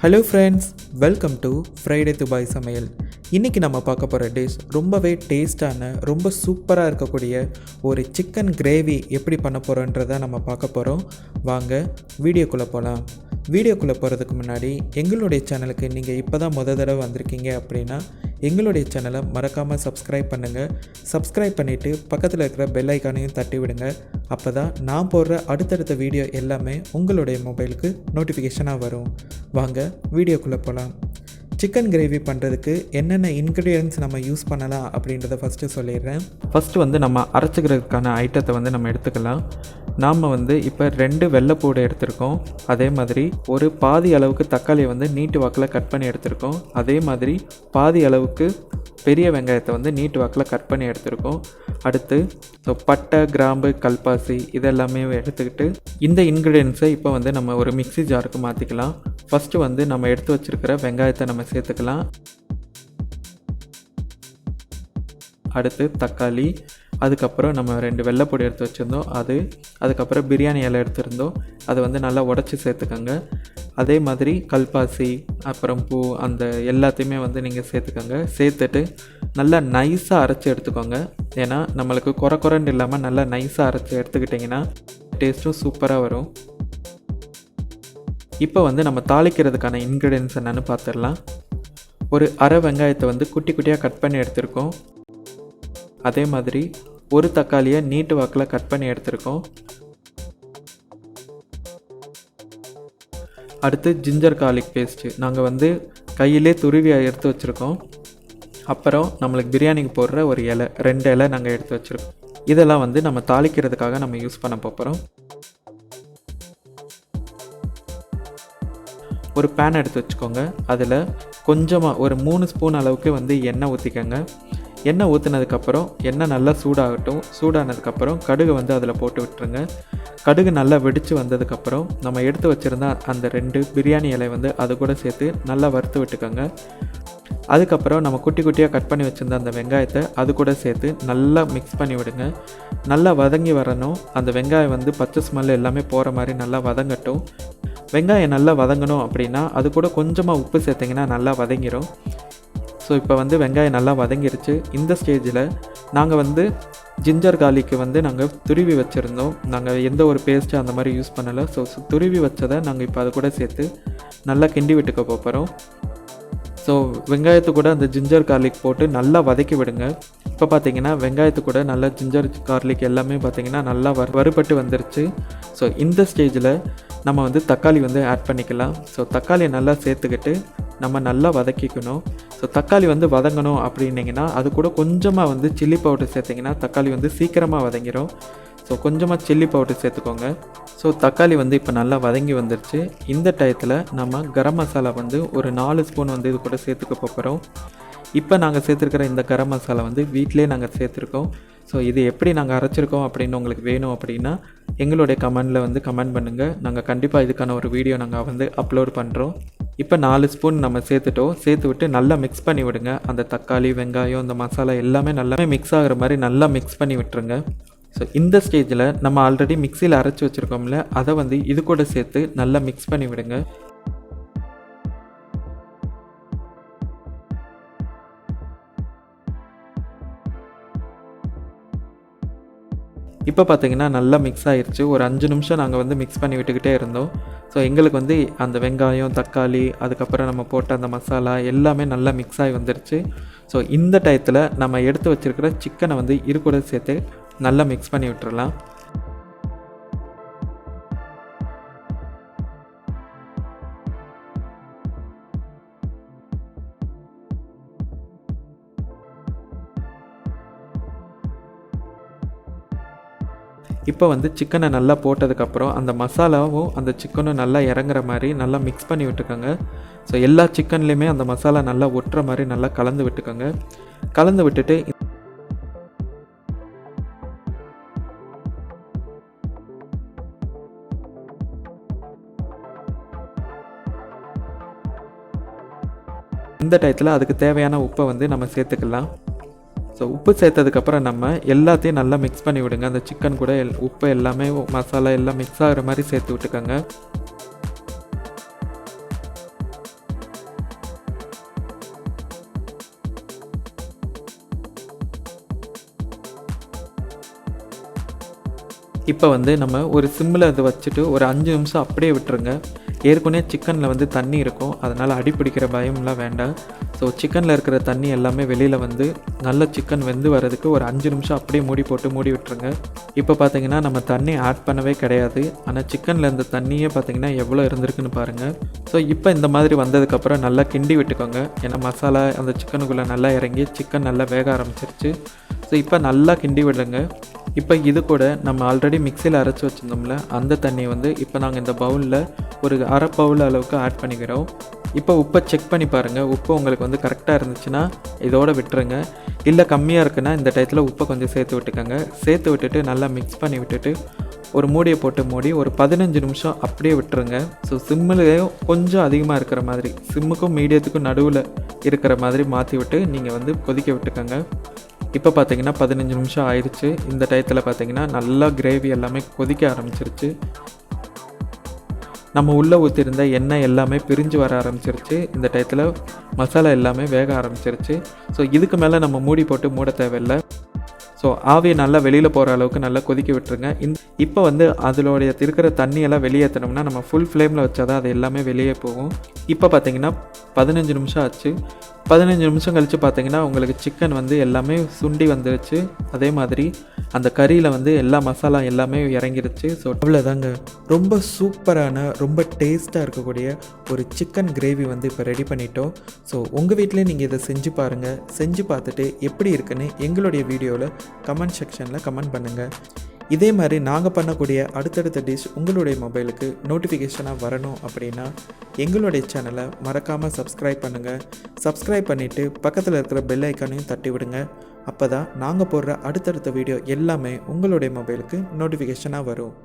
Hello friends, welcome to Friday Dubai சமையல். இன்றைக்கி நம்ம பார்க்க போகிற டிஷ் ரொம்பவே டேஸ்டான, ரொம்ப சூப்பராக இருக்கக்கூடிய ஒரு சிக்கன் கிரேவி எப்படி பண்ண போகிறோன்றதை நம்ம பார்க்க போகிறோம். வாங்க வீடியோக்குள்ளே போகலாம். வீடியோக்குள்ளே போகிறதுக்கு முன்னாடி எங்களுடைய சேனலுக்கு நீங்கள் இப்போ தான் தடவை வந்திருக்கீங்க அப்படின்னா எங்களுடைய சேனலை மறக்காமல் சப்ஸ்கிரைப் பண்ணுங்கள். சப்ஸ்கிரைப் பண்ணிவிட்டு பக்கத்தில் இருக்கிற பெல் ஐக்கானையும் தட்டி விடுங்க. அப்போ தான் நான் போடுற அடுத்தடுத்த வீடியோ எல்லாமே உங்களுடைய மொபைலுக்கு நோட்டிஃபிகேஷனாக வரும். வாங்க வீடியோக்குள்ளே போகலாம். சிக்கன் கிரேவி பண்ணுறதுக்கு என்னென்ன இன்க்ரீடியன்ட்ஸ் நம்ம யூஸ் பண்ணலாம் அப்படின்றத ஃபஸ்ட்டு சொல்லிடுறேன். ஃபஸ்ட்டு நம்ம அரைச்சிக்கிறதுக்கான ஐட்டத்தை நம்ம எடுத்துக்கலாம். நாம் இப்போ 2 வெள்ளைப்பூடு எடுத்திருக்கோம். அதே மாதிரி ஒரு பாதி அளவுக்கு தக்காளியை நீட்டு வாக்கில் கட் பண்ணி எடுத்திருக்கோம். அதே மாதிரி பாதி அளவுக்கு பெரிய வெங்காயத்தை நீட்டு வாக்கில் கட் பண்ணி எடுத்திருக்கோம். அடுத்து பட்டை, கிராம்பு, கல்பாசி இதெல்லாமே எடுத்துக்கிட்டு இந்த இன்க்ரீடியன்ஸை இப்போ நம்ம ஒரு மிக்ஸி ஜாருக்கு மாற்றிக்கலாம். ஃபஸ்ட்டு நம்ம எடுத்து வச்சுருக்கிற வெங்காயத்தை நம்ம சேர்த்துக்கலாம். அடுத்து தக்காளி, அதுக்கப்புறம் நம்ம 2 வெள்ளைப்பூடி எடுத்து வச்சுருந்தோம் அதுக்கப்புறம் பிரியாணி இலை எடுத்துருந்தோம், அதை நல்லா உடச்சி சேர்த்துக்கோங்க. அதே மாதிரி கல்பாசி, அப்புறம் பூ, அந்த எல்லாத்தையுமே நீங்கள் சேர்த்துக்கோங்க. சேர்த்துட்டு நல்லா நைஸாக அரைச்சி எடுத்துக்கோங்க. ஏன்னா நம்மளுக்கு குறன்னு இல்லாமல் நல்லா நைஸாக அரைச்சி எடுத்துக்கிட்டிங்கன்னா டேஸ்ட்டும் சூப்பராக வரும். இப்போ நம்ம தாளிக்கிறதுக்கான இன்க்ரீடியன்ஸ் என்னென்னு பார்த்துடலாம். ஒரு அரை வெங்காயத்தை குட்டி குட்டியாக கட் பண்ணி எடுத்திருக்கோம். அதே மாதிரி ஒரு தக்காளியை நீட்டு வாக்கில் கட் பண்ணி எடுத்திருக்கோம். அடுத்து ஜிஞ்சர் கார்லிக் பேஸ்ட்டு நாங்கள் கையிலே துருவி எடுத்து வச்சுருக்கோம். அப்புறம் நம்மளுக்கு பிரியாணிக்கு போடுற ஒரு இலை, 2 இலை நாங்கள் எடுத்து வச்சுருக்கோம். இதெல்லாம் நம்ம தாளிக்கிறதுக்காக நம்ம யூஸ் பண்ண போகிறோம். ஒரு பேன் எடுத்து வச்சுக்கோங்க. அதில் கொஞ்சமாக ஒரு 3 ஸ்பூன் அளவுக்கு எண்ணெய் ஊற்றிக்கோங்க. எண்ணெய் ஊற்றினதுக்கப்புறம் எண்ணெய் நல்லா சூடாகட்டும். சூடானதுக்கப்புறம் கடுகு அதில் போட்டு விட்டுருங்க. கடுகு நல்லா வெடித்து வந்ததுக்கப்புறம் நம்ம எடுத்து வச்சுருந்தா அந்த 2 பிரியாணி இலை அது கூட சேர்த்து நல்லா வறுத்து விட்டுக்கோங்க. அதுக்கப்புறம் நம்ம குட்டி குட்டியாக கட் பண்ணி வச்சுருந்த அந்த வெங்காயத்தை அது கூட சேர்த்து நல்லா மிக்ஸ் பண்ணி விடுங்க. நல்லா வதங்கி வரணும். அந்த வெங்காயம் பச்சை ஸ்மெல் எல்லாமே போகிற மாதிரி நல்லா வதங்கட்டும். வெங்காயம் நல்லா வதங்கணும் அப்படின்னா அது கூட கொஞ்சமாக உப்பு சேர்த்திங்கன்னா நல்லா வதங்கிடும். ஸோ இப்போ வெங்காயம் நல்லா வதங்கிருச்சு. இந்த ஸ்டேஜில் நாங்கள் ஜிஞ்சர் கார்லிக்கு நாங்கள் துருவி வச்சுருந்தோம். நாங்கள் எந்த ஒரு பேஸ்ட்டு அந்த மாதிரி யூஸ் பண்ணலை. ஸோ துருவி வச்சதை நாங்கள் இப்போ அது கூட சேர்த்து நல்லா கிண்டி விட்டுக்க போகிறோம். ஸோ வெங்காயத்து கூட அந்த ஜிஞ்சர் கார்லிக் போட்டு நல்லா வதக்கி விடுங்க. இப்போ பார்த்தீங்கன்னா வெங்காயத்து கூட நல்லா ஜிஞ்சர் கார்லிக் எல்லாமே பார்த்தீங்கன்னா நல்லா வறுபட்டு வந்துருச்சு. ஸோ இந்த ஸ்டேஜில் நம்ம தக்காளி ஆட் பண்ணிக்கலாம். ஸோ தக்காளியை நல்லா சேர்த்துக்கிட்டு நம்ம நல்லா வதக்கிக்கணும். ஸோ தக்காளி வதங்கணும் அப்படின்னிங்கன்னா அது கூட கொஞ்சமாக சில்லி பவுடர் சேர்த்திங்கன்னா தக்காளி சீக்கிரமாக வதங்கிடும். ஸோ கொஞ்சமாக சில்லி பவுடர் சேர்த்துக்கோங்க. ஸோ தக்காளி இப்போ நல்லா வதங்கி வந்துருச்சு. இந்த டயத்தில் நம்ம கரம் மசாலா ஒரு 4 ஸ்பூன் இது கூட சேர்த்துக்க போகிறோம். இப்போ நாங்கள் சேர்த்துருக்கிற இந்த கரம் மசாலா வீட்டிலே நாங்கள் சேர்த்துருக்கோம். ஸோ இது எப்படி நாங்கள் அரைச்சிருக்கோம் அப்படின்னு உங்களுக்கு வேணும் அப்படின்னா எங்களுடைய கமெண்டில் கமெண்ட் பண்ணுங்கள். நாங்கள் கண்டிப்பாக இதுக்கான ஒரு வீடியோ நாங்கள் அப்லோட் பண்ணுறோம். இப்போ 4 ஸ்பூன் நம்ம சேர்த்துட்டோம். சேர்த்து விட்டு நல்லா மிக்ஸ் பண்ணி விடுங்க. அந்த தக்காளி, வெங்காயம், இந்த மசாலா எல்லாமே நல்லா மிக்ஸ் ஆகிற மாதிரி நல்லா மிக்ஸ் பண்ணி விட்டுருங்க. ஸோ இந்த ஸ்டேஜில் நம்ம ஆல்ரெடி மிக்சியில் அரைச்சி வச்சுருக்கோம்ல, அதை இது கூட சேர்த்து நல்லா மிக்ஸ் பண்ணி விடுங்க. இப்போ பார்த்தீங்கன்னா நல்லா மிக்ஸ் ஆகிருச்சு. ஒரு 5 நிமிஷம் நாங்கள் மிக்ஸ் பண்ணி விட்டுக்கிட்டே இருந்தோம். ஸோ எங்களுக்கு அந்த வெங்காயம், தக்காளி, அதுக்கப்புறம் நம்ம போட்ட அந்த மசாலா எல்லாமே நல்லா மிக்ஸ் ஆகி வந்துருச்சு. ஸோ இந்த டயத்தில் நம்ம எடுத்து வச்சுருக்கிற சிக்கனை இது கூட சேர்த்து நல்லா மிக்ஸ் பண்ணி விட்டுறலாம். இப்போ சிக்கனை நல்லா போட்டதுக்கப்புறம் அந்த மசாலாவும் அந்த சிக்கனும் நல்லா இறங்குற மாதிரி நல்லா மிக்ஸ் பண்ணி விட்டுக்கோங்க. ஸோ எல்லா சிக்கன்லேயுமே அந்த மசாலா நல்லா ஒட்டுற மாதிரி நல்லா கலந்து விட்டுக்கோங்க. கலந்து விட்டுட்டு இந்த டயத்தில் அதுக்கு தேவையான உப்பை நம்ம சேர்த்துக்கலாம். ஸோ உப்பு சேர்த்ததுக்கப்புறம் நம்ம எல்லாத்தையும் நல்லா மிக்ஸ் பண்ணி விடுங்க. அந்த சிக்கன் கூட உப்பு எல்லாமே மசாலா எல்லாம் மிக்ஸ் ஆகிற மாதிரி சேர்த்து விட்டுக்கோங்க. இப்போ வந்து நம்ம ஒரு சிம்மில் அதை வச்சுட்டு ஒரு 5 நிமிஷம் அப்படியே விட்டுருங்க. ஏற்கனவே சிக்கனில் வந்து தண்ணி இருக்கும், அதனால் அடி பிடிக்கிற பயம்லாம் வேண்டாம். ஸோ சிக்கனில் இருக்கிற தண்ணி எல்லாமே வெளியில் வந்து நல்ல சிக்கன் வெந்து வரதுக்கு ஒரு 5 நிமிஷம் அப்படியே மூடி போட்டு மூடி விட்டுருங்க. இப்போ பார்த்தீங்கன்னா நம்ம தண்ணி ஆட் பண்ணவே கிடையாது, ஆனால் சிக்கனில் இருந்த தண்ணியே பார்த்தீங்கன்னா எவ்வளோ இருந்திருக்குன்னு பாருங்கள். ஸோ இப்போ இந்த மாதிரி வந்ததுக்கப்புறம் நல்லா கிண்டி விட்டுக்கோங்க. ஏன்னா மசாலா அந்த சிக்கனுக்குள்ளே நல்லா இறங்கி சிக்கன் நல்லா வேக ஆரம்பிச்சிருச்சு. ஸோ இப்போ நல்லா கிண்டி விடுங்க. இப்போ இது கூட நம்ம ஆல்ரெடி மிக்சியில் அரைச்சி வச்சுருந்தோம்ல அந்த தண்ணியை வந்து இப்போ நாங்கள் இந்த பவுலில் ஒரு அரை பவுல் அளவுக்கு ஆட் பண்ணிக்கிறோம். இப்போ உப்பை செக் பண்ணி பாருங்கள். உப்பு உங்களுக்கு வந்து கரெக்டாக இருந்துச்சுன்னா இதோட விட்டுருங்க. இல்லை கம்மியாக இருக்குன்னா இந்த டயத்தில் உப்பை கொஞ்சம் சேர்த்து விட்டுக்கோங்க. சேர்த்து விட்டுட்டு நல்லா மிக்ஸ் பண்ணி விட்டுட்டு ஒரு மூடியை போட்டு மூடி ஒரு 15 நிமிஷம் அப்படியே விட்டுருங்க. ஸோ சிம்மிலையும் கொஞ்சம் அதிகமாக இருக்கிற மாதிரி, சிம்முக்கும் மீடியத்துக்கும் நடுவில் இருக்கிற மாதிரி மாற்றி விட்டு நீங்கள் வந்து கொதிக்க விட்டுக்கோங்க. இப்போ பார்த்தீங்கன்னா 15 நிமிஷம் ஆயிடுச்சு. இந்த டயத்தில் பார்த்தீங்கன்னா நல்லா கிரேவி எல்லாமே கொதிக்க ஆரம்பிச்சிருச்சு. நம்ம உள்ளே ஊற்றிருந்த எண்ணெய் எல்லாமே பிரிஞ்சு வர ஆரம்பிச்சிருச்சு. இந்த டயத்தில் மசாலா எல்லாமே வேக ஆரம்பிச்சிருச்சு. ஸோ இதுக்கு மேலே நம்ம மூடி போட்டு மூட தேவையில்லை. ஸோ ஆவியை நல்லா வெளியில் போகிற அளவுக்கு நல்லா கொதிக்க விட்டுருங்க. இப்போ வந்து அதோடைய இருக்கிற தண்ணியெல்லாம் வெளியேற்றணும்னா நம்ம ஃபுல் ஃப்ளேமில் வச்சா தான் அது எல்லாமே வெளியே போகும். இப்போ பார்த்தீங்கன்னா 15 நிமிஷம் ஆச்சு. 15 நிமிஷம் கழித்து பார்த்தீங்கன்னா உங்களுக்கு சிக்கன் வந்து எல்லாமே சுண்டி வந்துருச்சு. அதே மாதிரி அந்த கறியில் வந்து எல்லா மசாலா எல்லாமே இறங்கிருச்சு. ஸோ அவ்வளோதாங்க, ரொம்ப சூப்பரான ரொம்ப டேஸ்ட்டாக இருக்கக்கூடிய ஒரு சிக்கன் கிரேவி வந்து இப்போ ரெடி பண்ணிட்டோம். ஸோ உங்கள் வீட்டிலே நீங்கள் இதை செஞ்சு பாருங்கள். செஞ்சு பார்த்துட்டு எப்படி இருக்குன்னு எங்களுடைய வீடியோவில் கமெண்ட் செக்ஷனில் கமெண்ட் பண்ணுங்கள். இதே மாதிரி நாங்கள் பண்ணக்கூடிய அடுத்தடுத்த டிஷ் உங்களுடைய மொபைலுக்கு நோட்டிஃபிகேஷனாக வரணும் அப்படின்னா எங்களுடைய சேனலை மறக்காமல் சப்ஸ்கிரைப் பண்ணுங்கள். சப்ஸ்கிரைப் பண்ணிவிட்டு பக்கத்தில் இருக்கிற பெல் ஐக்கானையும் தட்டி விடுங்க. அப்போ தான் நாங்கள் போடுற அடுத்தடுத்த வீடியோ எல்லாமே உங்களுடைய மொபைலுக்கு நோட்டிஃபிகேஷனாக வரும்.